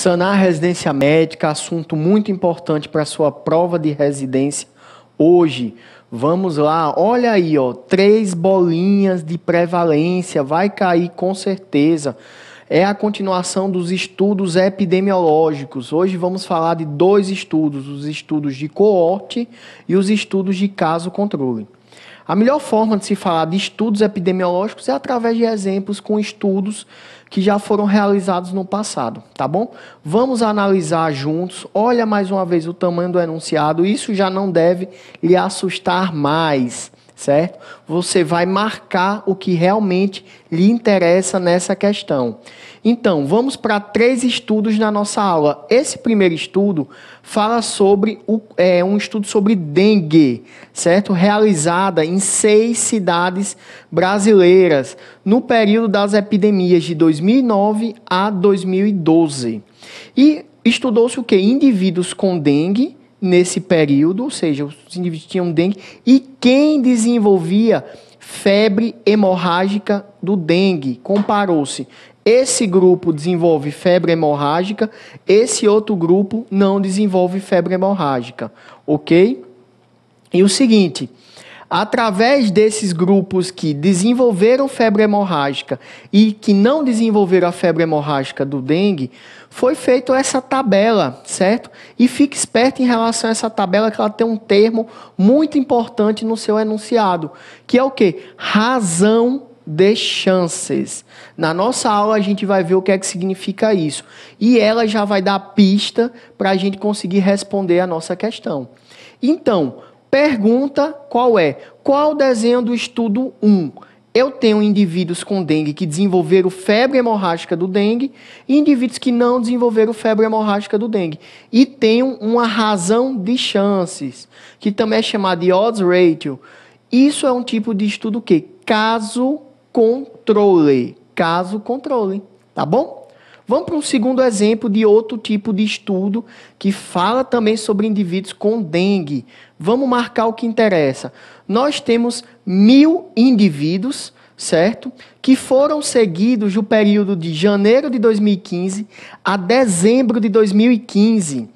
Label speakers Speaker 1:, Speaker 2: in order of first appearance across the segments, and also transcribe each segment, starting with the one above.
Speaker 1: Sanar a residência médica, assunto muito importante para a sua prova de residência hoje. Vamos lá, olha aí, ó, 3 bolinhas de prevalência, vai cair com certeza. É a continuação dos estudos epidemiológicos. Hoje vamos falar de 2 estudos, os estudos de coorte e os estudos de caso-controle. A melhor forma de se falar de estudos epidemiológicos é através de exemplos com estudos que já foram realizados no passado, tá bom? Vamos analisar juntos. Olha mais uma vez o tamanho do enunciado. Isso já não deve lhe assustar mais, certo? Você vai marcar o que realmente lhe interessa nessa questão. Então, vamos para 3 estudos na nossa aula. Esse primeiro estudo fala sobre um estudo sobre dengue, certo? Realizada em 6 cidades brasileiras no período das epidemias de 2009 a 2012. E estudou-se o quê? Indivíduos com dengue nesse período, ou seja, os indivíduos tinham dengue, e quem desenvolvia febre hemorrágica do dengue. Comparou-se. Esse grupo desenvolve febre hemorrágica, esse outro grupo não desenvolve febre hemorrágica, ok? E o seguinte, através desses grupos que desenvolveram febre hemorrágica e que não desenvolveram a febre hemorrágica do dengue, foi feita essa tabela, certo? E fique esperto em relação a essa tabela, que ela tem um termo muito importante no seu enunciado, que é o quê? Razão de chances. Na nossa aula a gente vai ver o que é que significa isso. E ela já vai dar pista para a gente conseguir responder a nossa questão. Então, pergunta qual é? Qual o desenho do estudo 1? Eu tenho indivíduos com dengue que desenvolveram febre hemorrágica do dengue e indivíduos que não desenvolveram febre hemorrágica do dengue. E tenho uma razão de chances, que também é chamada de odds ratio. Isso é um tipo de estudo o quê? Caso-controle. Caso-controle, tá bom? Vamos para um segundo exemplo de outro tipo de estudo que fala também sobre indivíduos com dengue. Vamos marcar o que interessa. Nós temos 1.000 indivíduos, certo? Que foram seguidos no período de janeiro de 2015 a dezembro de 2015.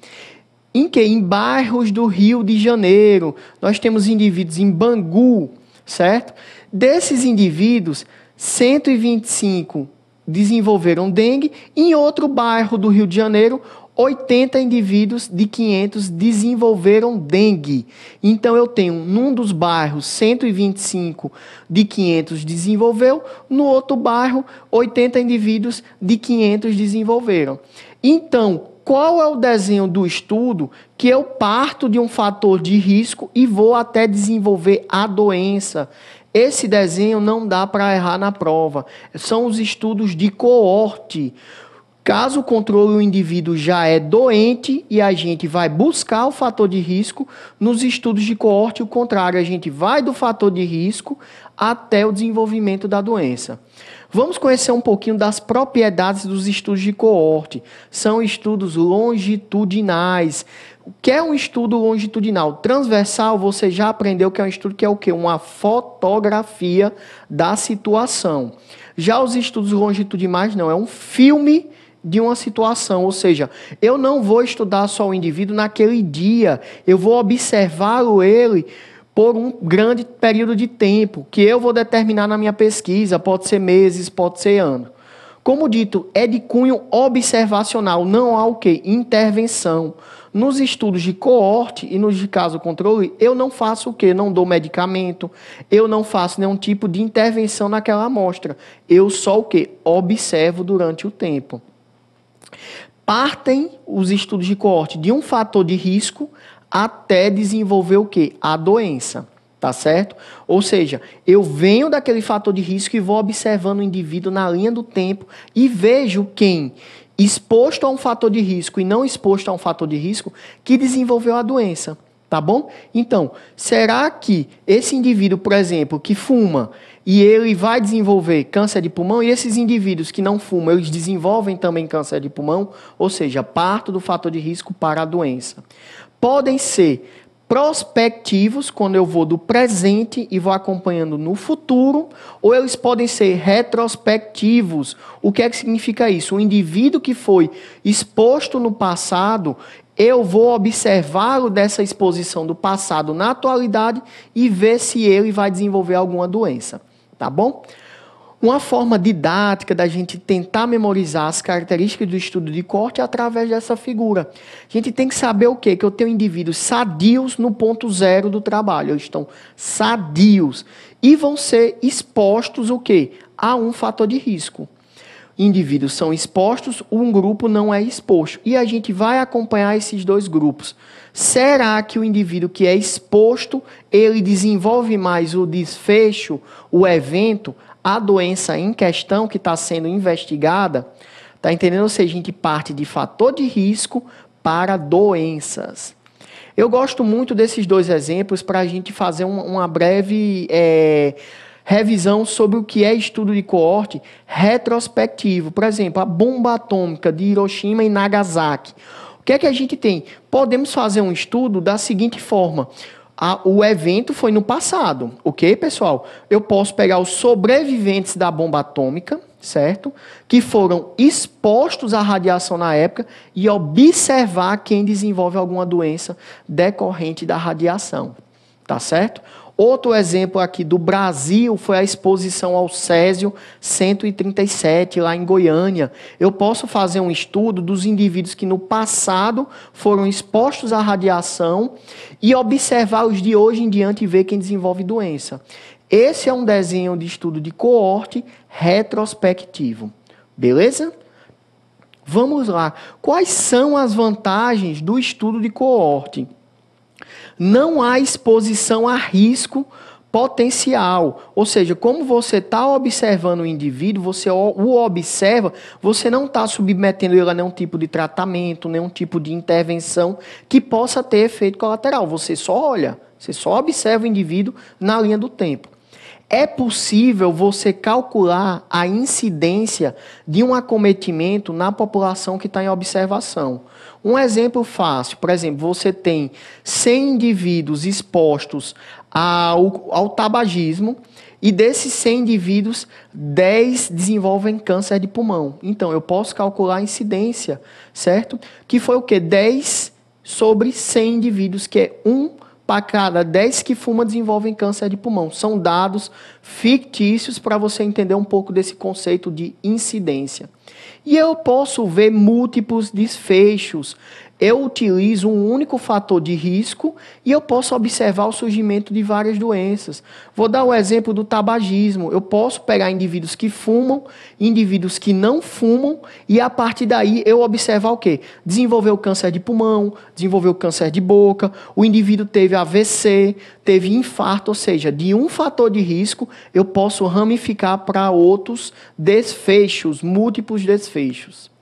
Speaker 1: Em que? Em bairros do Rio de Janeiro. Nós temos indivíduos em Bangu, certo? Desses indivíduos, 125 desenvolveram dengue. Em outro bairro do Rio de Janeiro, 80 indivíduos de 500 desenvolveram dengue. Então, eu tenho, num dos bairros, 125 de 500 desenvolveu, no outro bairro, 80 indivíduos de 500 desenvolveram. Então, qual é o desenho do estudo que eu parto de um fator de risco e vou até desenvolver a doença? Esse desenho não dá para errar na prova. São os estudos de coorte. Caso o controle o indivíduo já é doente e a gente vai buscar o fator de risco, nos estudos de coorte, o contrário, a gente vai do fator de risco até o desenvolvimento da doença. Vamos conhecer um pouquinho das propriedades dos estudos de coorte. São estudos longitudinais. O que é um estudo longitudinal? Transversal, você já aprendeu que é um estudo que é o quê? Uma fotografia da situação. Já os estudos longitudinais não, é um filme de uma situação, ou seja, eu não vou estudar só o indivíduo naquele dia, eu vou observá-lo ele por um grande período de tempo, que eu vou determinar na minha pesquisa, pode ser meses, pode ser ano. Como dito, é de cunho observacional, não há o quê? Intervenção. Nos estudos de coorte e nos de caso-controle, eu não faço o quê? Não dou medicamento, eu não faço nenhum tipo de intervenção naquela amostra. Eu só o quê? Observo durante o tempo. Partem os estudos de coorte de um fator de risco até desenvolver o quê? A doença, tá certo? Ou seja, eu venho daquele fator de risco e vou observando o indivíduo na linha do tempo e vejo quem, exposto a um fator de risco e não exposto a um fator de risco, que desenvolveu a doença, tá bom? Então, será que esse indivíduo, por exemplo, que fuma e ele vai desenvolver câncer de pulmão, e esses indivíduos que não fumam, eles desenvolvem também câncer de pulmão, ou seja, parto do fator de risco para a doença. Podem ser prospectivos, quando eu vou do presente e vou acompanhando no futuro, ou eles podem ser retrospectivos. O que é que significa isso? O indivíduo que foi exposto no passado, eu vou observá-lo dessa exposição do passado na atualidade e ver se ele vai desenvolver alguma doença, tá bom? Uma forma didática da gente tentar memorizar as características do estudo de coorte é através dessa figura. A gente tem que saber o quê? Que eu tenho indivíduos sadios no ponto zero do trabalho. Eles estão sadios e vão ser expostos o quê? A um fator de risco. Indivíduos são expostos, um grupo não é exposto. E a gente vai acompanhar esses dois grupos. Será que o indivíduo que é exposto, ele desenvolve mais o desfecho, o evento, a doença em questão que está sendo investigada? Está entendendo? Ou seja, a gente parte de fator de risco para doenças. Eu gosto muito desses dois exemplos para a gente fazer uma breve revisão sobre o que é estudo de coorte retrospectivo. Por exemplo, a bomba atômica de Hiroshima e Nagasaki. O que é que a gente tem? Podemos fazer um estudo da seguinte forma. O evento foi no passado, ok, pessoal? Eu posso pegar os sobreviventes da bomba atômica, certo? Que foram expostos à radiação na época e observar quem desenvolve alguma doença decorrente da radiação, tá certo? Outro exemplo aqui do Brasil foi a exposição ao césio 137, lá em Goiânia. Eu posso fazer um estudo dos indivíduos que no passado foram expostos à radiação e observar os de hoje em diante e ver quem desenvolve doença. Esse é um desenho de estudo de coorte retrospectivo. Beleza? Vamos lá. Quais são as vantagens do estudo de coorte? Não há exposição a risco potencial. Ou seja, como você está observando o indivíduo, você o observa, você não está submetendo ele a nenhum tipo de tratamento, nenhum tipo de intervenção que possa ter efeito colateral. Você só olha, você só observa o indivíduo na linha do tempo. É possível você calcular a incidência de um acometimento na população que está em observação. Um exemplo fácil, por exemplo, você tem 100 indivíduos expostos ao tabagismo e desses 100 indivíduos, 10 desenvolvem câncer de pulmão. Então, eu posso calcular a incidência, certo? Que foi o quê? 10 sobre 100 indivíduos, que é 1 para cada 10 que fuma desenvolvem câncer de pulmão. São dados fictícios para você entender um pouco desse conceito de incidência. E eu posso ver múltiplos desfechos. Eu utilizo um único fator de risco e eu posso observar o surgimento de várias doenças. Vou dar o exemplo do tabagismo. Eu posso pegar indivíduos que fumam, indivíduos que não fumam e a partir daí eu observar o quê? Desenvolveu câncer de pulmão, desenvolveu câncer de boca, o indivíduo teve AVC, teve infarto, ou seja, de um fator de risco eu posso ramificar para outros desfechos, múltiplos desfechos.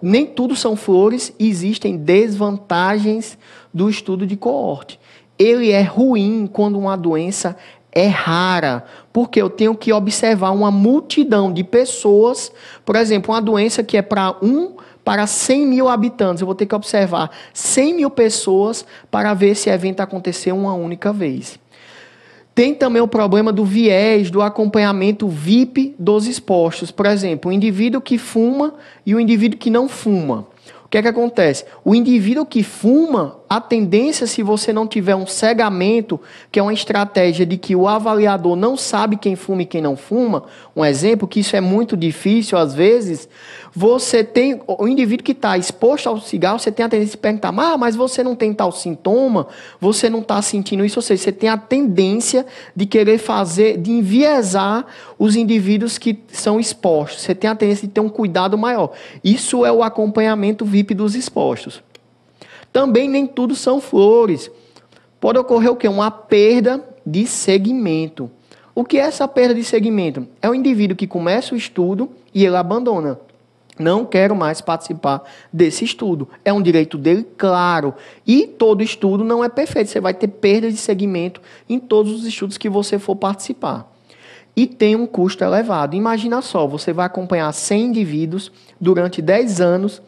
Speaker 1: Nem tudo são flores, existem desvantagens do estudo de coorte. Ele é ruim quando uma doença é rara, porque eu tenho que observar uma multidão de pessoas, por exemplo, uma doença que é para 100 mil habitantes, eu vou ter que observar 100 mil pessoas para ver esse evento acontecer uma única vez. Tem também o problema do viés, do acompanhamento VIP dos expostos. Por exemplo, o indivíduo que fuma e o indivíduo que não fuma. O que é que acontece? O indivíduo que fuma, a tendência, se você não tiver um cegamento, que é uma estratégia de que o avaliador não sabe quem fuma e quem não fuma, um exemplo, que isso é muito difícil às vezes, você tem, o indivíduo que está exposto ao cigarro, você tem a tendência de perguntar, mas você não tem tal sintoma, você não está sentindo isso, ou seja, você tem a tendência de querer fazer, de enviesar os indivíduos que são expostos, você tem a tendência de ter um cuidado maior. Isso é o acompanhamento VIP dos expostos. Também nem tudo são flores. Pode ocorrer o quê? Uma perda de segmento. O que é essa perda de segmento? É o indivíduo que começa o estudo e ele abandona. Não quero mais participar desse estudo. É um direito dele, claro. E todo estudo não é perfeito. Você vai ter perda de segmento em todos os estudos que você for participar. E tem um custo elevado. Imagina só, você vai acompanhar 100 indivíduos durante 10 anos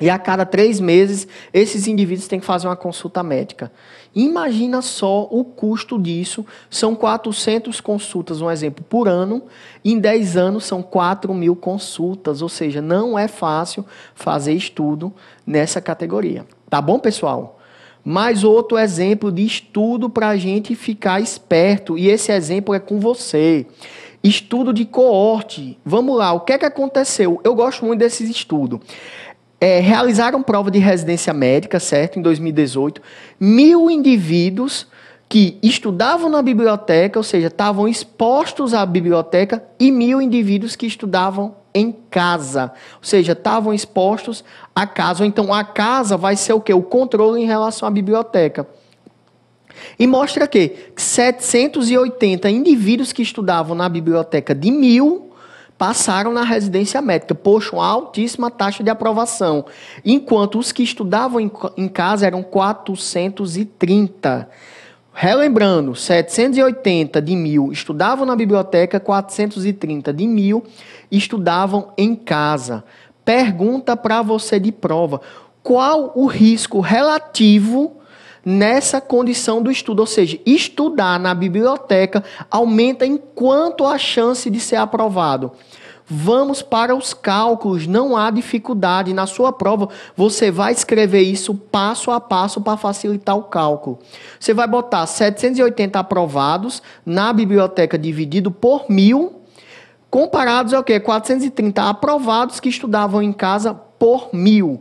Speaker 1: E a cada 3 meses, esses indivíduos têm que fazer uma consulta médica. Imagina só o custo disso. São 400 consultas, um exemplo, por ano. Em 10 anos, são 4.000 consultas. Ou seja, não é fácil fazer estudo nessa categoria. Tá bom, pessoal? Mais outro exemplo de estudo para a gente ficar esperto. E esse exemplo é com você. Estudo de coorte. Vamos lá, o que é que aconteceu? Eu gosto muito desses estudos. Realizaram prova de residência médica, certo? Em 2018. 1.000 indivíduos que estudavam na biblioteca, ou seja, estavam expostos à biblioteca, e 1.000 indivíduos que estudavam em casa. Ou seja, estavam expostos à casa. Ou então, a casa vai ser o quê? O controle em relação à biblioteca. E mostra que 780 indivíduos que estudavam na biblioteca de 1.000 passaram na residência médica. Poxa, uma altíssima taxa de aprovação. Enquanto os que estudavam em casa eram 430. Relembrando, 780 de 1.000 estudavam na biblioteca, 430 de 1.000 estudavam em casa. Pergunta para você de prova: qual o risco relativo nessa condição do estudo? Ou seja, estudar na biblioteca aumenta em quanto a chance de ser aprovado. Vamos para os cálculos, não há dificuldade. Na sua prova, você vai escrever isso passo a passo para facilitar o cálculo. Você vai botar 780 aprovados na biblioteca dividido por 1.000, comparados ao quê? 430 aprovados que estudavam em casa por 1.000.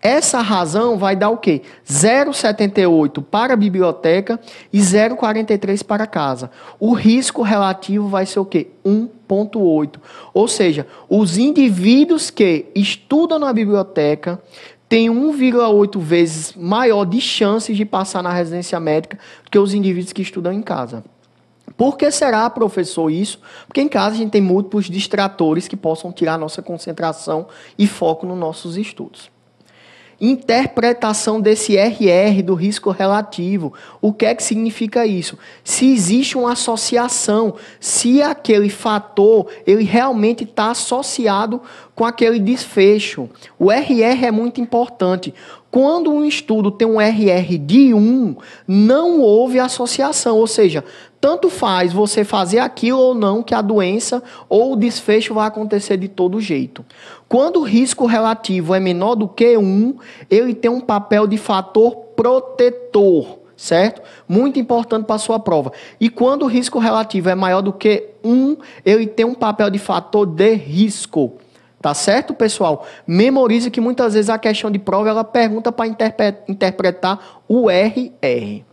Speaker 1: Essa razão vai dar o quê? 0,78 para a biblioteca e 0,43 para casa. O risco relativo vai ser o quê? 1,8. Ou seja, os indivíduos que estudam na biblioteca têm 1,8 vezes maior de chances de passar na residência médica do que os indivíduos que estudam em casa. Por que será, professor, isso? Porque em casa a gente tem múltiplos distratores que possam tirar nossa concentração e foco nos nossos estudos. Interpretação desse RR do risco relativo. O que é que significa isso? Se existe uma associação, se aquele fator ele realmente está associado com aquele desfecho. O RR é muito importante. Quando um estudo tem um RR de 1, não houve associação, ou seja, tanto faz você fazer aquilo ou não, que a doença ou o desfecho vai acontecer de todo jeito. Quando o risco relativo é menor do que 1, ele tem um papel de fator protetor, certo? Muito importante para a sua prova. E quando o risco relativo é maior do que 1, ele tem um papel de fator de risco. Tá certo, pessoal? Memorize que muitas vezes a questão de prova ela pergunta para interpretar o RR.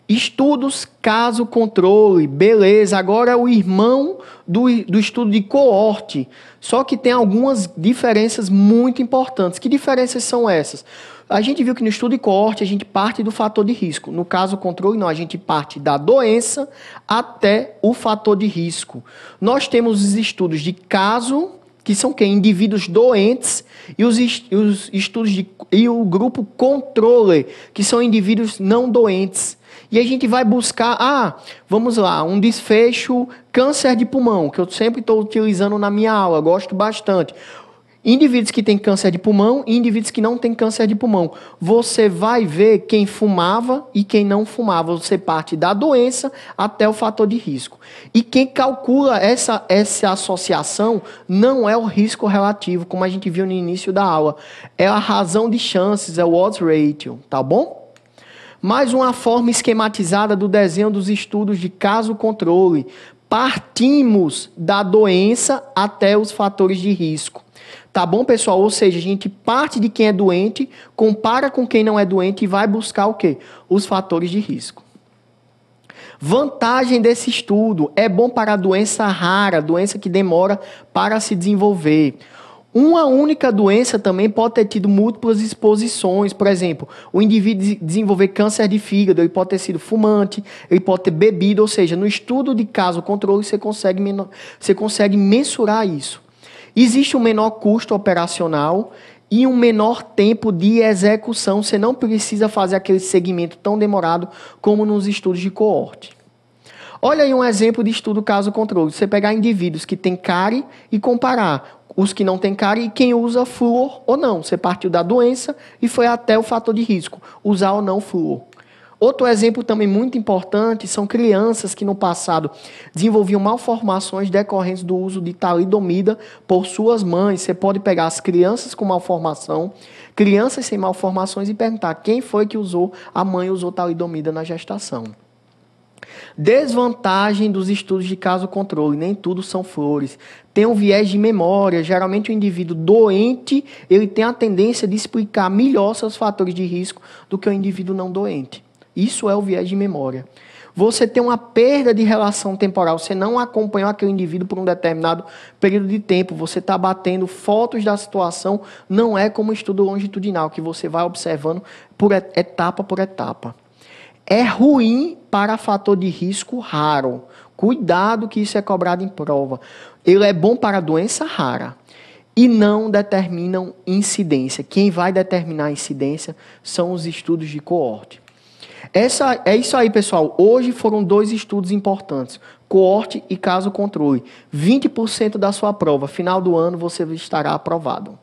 Speaker 1: Estudos, caso, controle. Beleza, agora é o irmão do estudo de coorte. Só que tem algumas diferenças muito importantes. Que diferenças são essas? A gente viu que no estudo de coorte a gente parte do fator de risco. No caso controle, não, a gente parte da doença até o fator de risco. Nós temos os estudos de caso, que são quem? Indivíduos doentes, e os estudos e o grupo controle, que são indivíduos não doentes. E a gente vai buscar, vamos lá, um desfecho câncer de pulmão, que eu sempre estou utilizando na minha aula, gosto bastante. Indivíduos que têm câncer de pulmão e indivíduos que não têm câncer de pulmão. Você vai ver quem fumava e quem não fumava. Você parte da doença até o fator de risco. E quem calcula essa associação não é o risco relativo, como a gente viu no início da aula. É a razão de chances, é o odds ratio, tá bom? Mais uma forma esquematizada do desenho dos estudos de caso-controle. Partimos da doença até os fatores de risco. Tá bom, pessoal? Ou seja, a gente parte de quem é doente, compara com quem não é doente e vai buscar o quê? Os fatores de risco. Vantagem desse estudo: é bom para a doença rara, doença que demora para se desenvolver. Uma única doença também pode ter tido múltiplas exposições. Por exemplo, o indivíduo desenvolver câncer de fígado, ele pode ter sido fumante, ele pode ter bebido, ou seja, no estudo de caso controle você consegue mensurar isso. Existe um menor custo operacional e um menor tempo de execução. Você não precisa fazer aquele segmento tão demorado como nos estudos de coorte. Olha aí um exemplo de estudo caso controle. Você pegar indivíduos que têm cárie e comparar os que não têm cárie e quem usa flúor ou não. Você partiu da doença e foi até o fator de risco, usar ou não flúor. Outro exemplo também muito importante são crianças que no passado desenvolviam malformações decorrentes do uso de talidomida por suas mães. Você pode pegar as crianças com malformação, crianças sem malformações e perguntar quem foi que usou, a mãe usou talidomida na gestação. Desvantagem dos estudos de caso controle, nem tudo são flores. Tem um viés de memória, geralmente o indivíduo doente, ele tem a tendência de explicar melhor seus fatores de risco do que o indivíduo não doente. Isso é o viés de memória. Você tem uma perda de relação temporal, você não acompanhou aquele indivíduo por um determinado período de tempo, você está batendo fotos da situação, não é como estudo longitudinal, que você vai observando por etapa. É ruim para fator de risco raro. Cuidado que isso é cobrado em prova. Ele é bom para doença rara e não determinam incidência. Quem vai determinar a incidência são os estudos de coorte. É isso aí, pessoal. Hoje foram 2 estudos importantes. Coorte e caso controle. 20% da sua prova. Final do ano você estará aprovado.